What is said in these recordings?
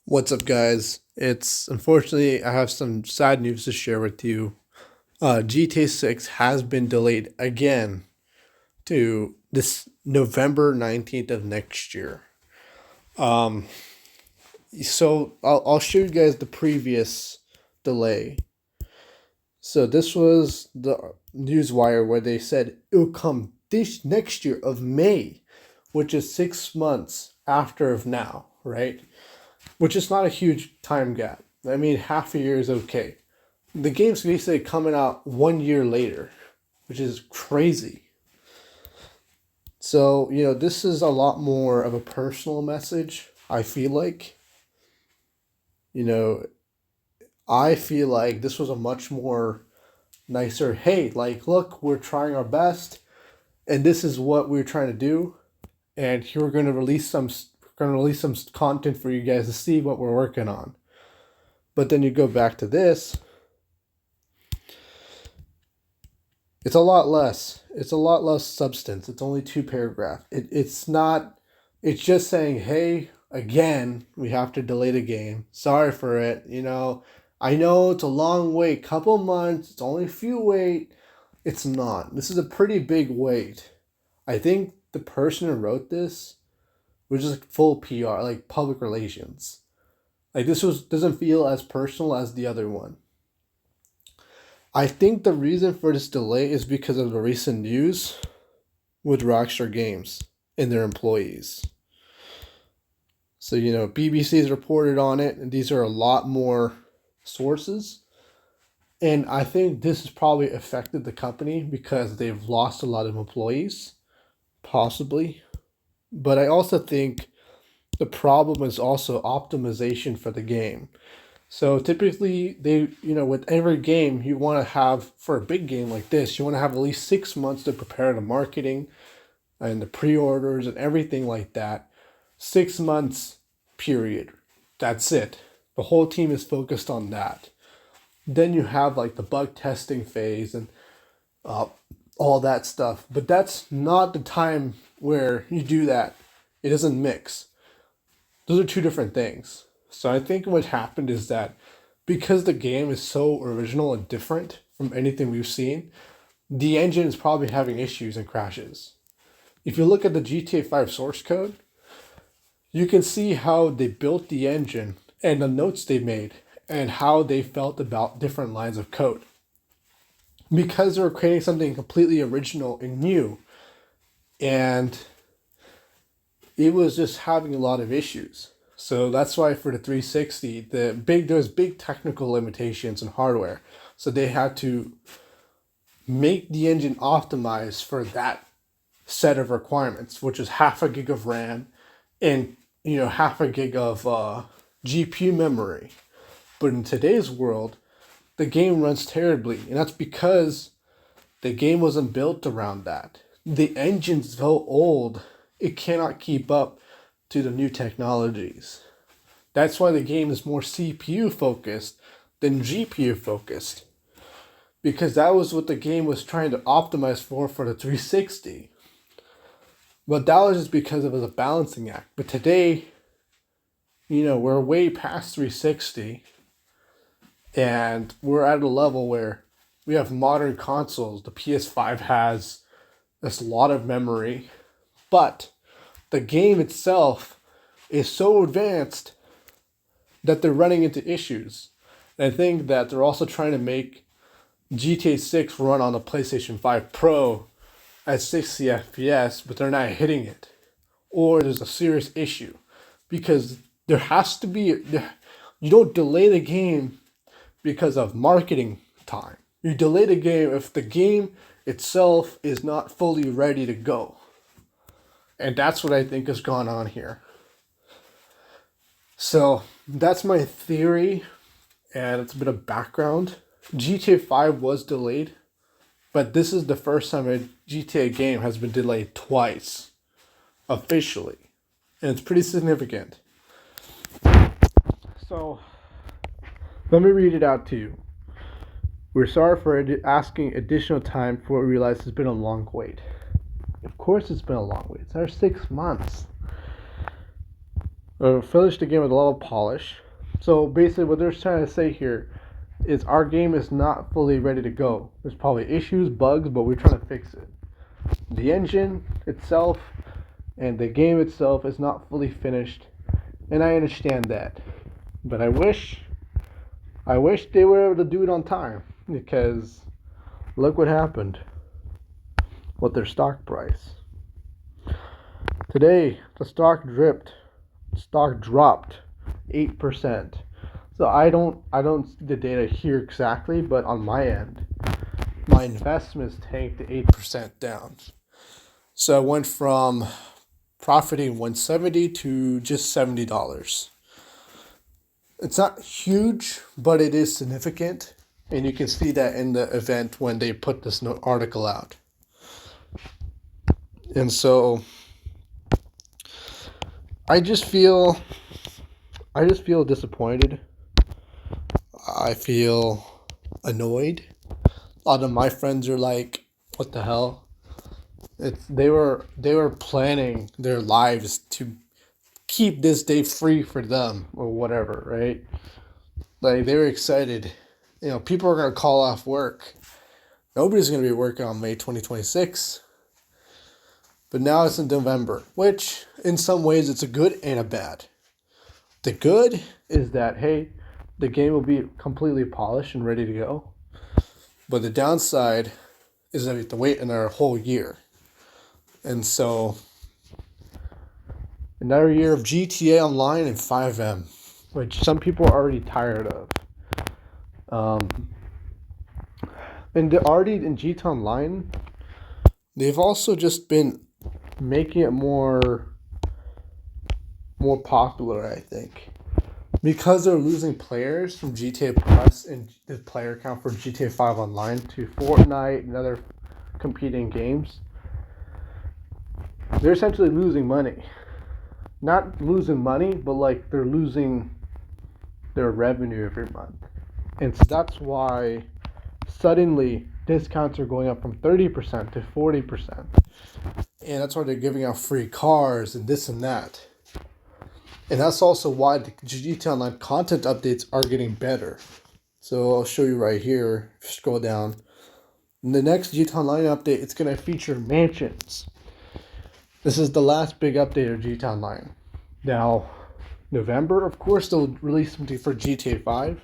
What's up, guys? It's unfortunately I have some sad news to share with you. GTA 6 has been delayed again to this November 19th of next year. Um, so I'll show you guys the previous delay. So this was the Newswire where they said it will come this next year of May, which is 6 months after of now, right? Which is not a huge time gap. I mean, half a year is okay. The game's basically coming out 1 year later, which is crazy. So, this is a lot more of a personal message, I feel like. You know, I feel like this was a much more nicer, hey, like, look, we're trying our best, and this is what we're trying to do, and here we're going to release some content for you guys to see what we're working on. But then you go back to this, it's a lot less. It's a lot less substance. It's only two paragraph. It's not. It's just saying, hey, again, we have to delay the game. Sorry for it. I know it's a long wait, couple months. It's only a few wait. It's not. This is a pretty big wait. I think the person who wrote this was just full PR, like public relations. Like this was doesn't feel as personal as the other one. I think the reason for this delay is because of the recent news with Rockstar Games and their employees. So, BBC has reported on it, and these are a lot more sources. And I think this has probably affected the company because they've lost a lot of employees, possibly. But I also think the problem is also optimization for the game. So typically, with every game, you want to have, for a big game like this, you want to have at least 6 months to prepare the marketing and the pre-orders and everything like that. 6 months, period. That's it. The whole team is focused on that. Then you have like the bug testing phase and uh, all that stuff. But that's not the time where you do that. It doesn't mix. Those are two different things. So I think what happened is that because the game is so original and different from anything we've seen, the engine is probably having issues and crashes. If you look at the GTA 5 source code, you can see how they built the engine and the notes they made and how they felt about different lines of code. Because they were creating something completely original and new, and it was just having a lot of issues. So that's why for the 360, there's big technical limitations in hardware. So they had to make the engine optimized for that set of requirements, which is half a gig of RAM and half a gig of GPU memory. But in today's world, the game runs terribly, and that's because the game wasn't built around that. The engine's so old, it cannot keep up to the new technologies. That's why the game is more CPU focused than GPU focused. Because that was what the game was trying to optimize for the 360. But that was just because it was a balancing act. But today, we're way past 360. And we're at a level where we have modern consoles. The PS5 has a lot of memory. But the game itself is so advanced that they're running into issues. And I think that they're also trying to make GTA 6 run on the PlayStation 5 Pro at 60 FPS, but they're not hitting it. Or there's a serious issue. Because there has to be... You don't delay the game because of marketing time. You delay the game if the game itself is not fully ready to go. And that's what I think has gone on here. So that's my theory, and it's a bit of background. GTA 5 was delayed, but this is the first time a GTA game has been delayed twice, officially. And it's pretty significant. So, let me read it out to you. We're sorry for asking additional time before we realize it's been a long wait. Of course it's been a long wait. It's our 6 months. Finish the game with a level of polish. So basically, what they're trying to say here is our game is not fully ready to go. There's probably issues, bugs, but we're trying to fix it. The engine itself and the game itself is not fully finished, and I understand that. But I wish they were able to do it on time, because look what happened with their stock price. Today, the stock dropped 8%. So I don't see the data here exactly, but on my end, my investments tanked 8% down. So I went from profiting 170 to just $70. It's not huge, but it is significant, and you can see that in the event when they put this article out. And so I just feel disappointed. I feel annoyed. A lot of my friends are like, "What the hell?" They were planning their lives to keep this day free for them or whatever, right? Like, they were excited. People are gonna call off work. Nobody's gonna be working on May 2026. But now it's in November, which in some ways it's a good and a bad. The good is that, hey, the game will be completely polished and ready to go. But the downside is that we have to wait another whole year. And so, another year of GTA Online and FiveM, which some people are already tired of. And they're already in GTA Online, they've also just been making it more popular, I think. Because they're losing players from GTA Plus and the player count for GTA 5 Online to Fortnite and other competing games, they're essentially losing money. Not losing money, but like they're losing their revenue every month. And so that's why suddenly discounts are going up from 30% to 40%. And that's why they're giving out free cars and this and that. And that's also why the GTA Online content updates are getting better. So I'll show you right here. Scroll down. In the next GTA Online update, it's going to feature mansions. This is the last big update of GTA Online. Now, November, of course, they'll release something for GTA 5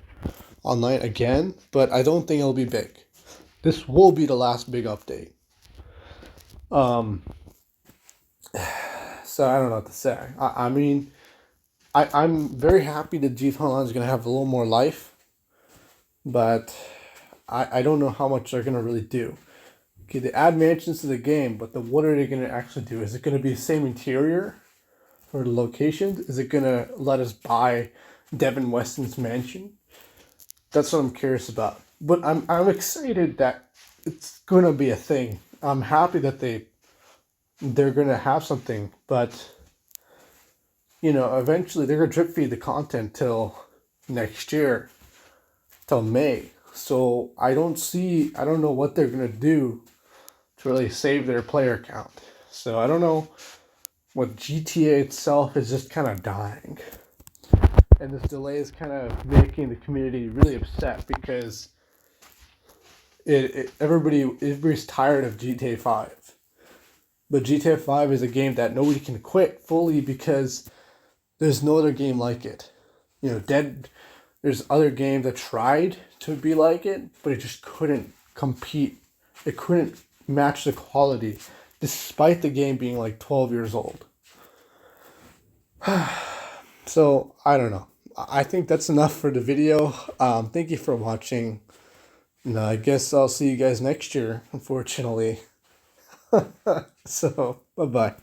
Online again, but I don't think it'll be big. This will be the last big update. So I don't know what to say. I mean, I'm very happy that GTA Online is going to have a little more life, but I don't know how much they're going to really do. Okay, they add mansions to the game, but what are they going to actually do? Is it going to be the same interior for the locations? Is it going to let us buy Devin Weston's mansion? That's what I'm curious about. But I'm excited that it's going to be a thing. I'm happy that they're going to have something, but eventually they're going to drip feed the content till next year, till May. So I don't know what they're going to do to really save their player count. So I don't know. What GTA itself is just kind of dying. And this delay is kind of making the community really upset because everybody's tired of GTA 5. But GTA 5 is a game that nobody can quit fully because there's no other game like it. There's other games that tried to be like it, but it just couldn't compete. It couldn't match the quality despite the game being like 12 years old. So, I don't know. I think that's enough for the video. Thank you for watching. And I guess I'll see you guys next year, unfortunately. So, bye-bye.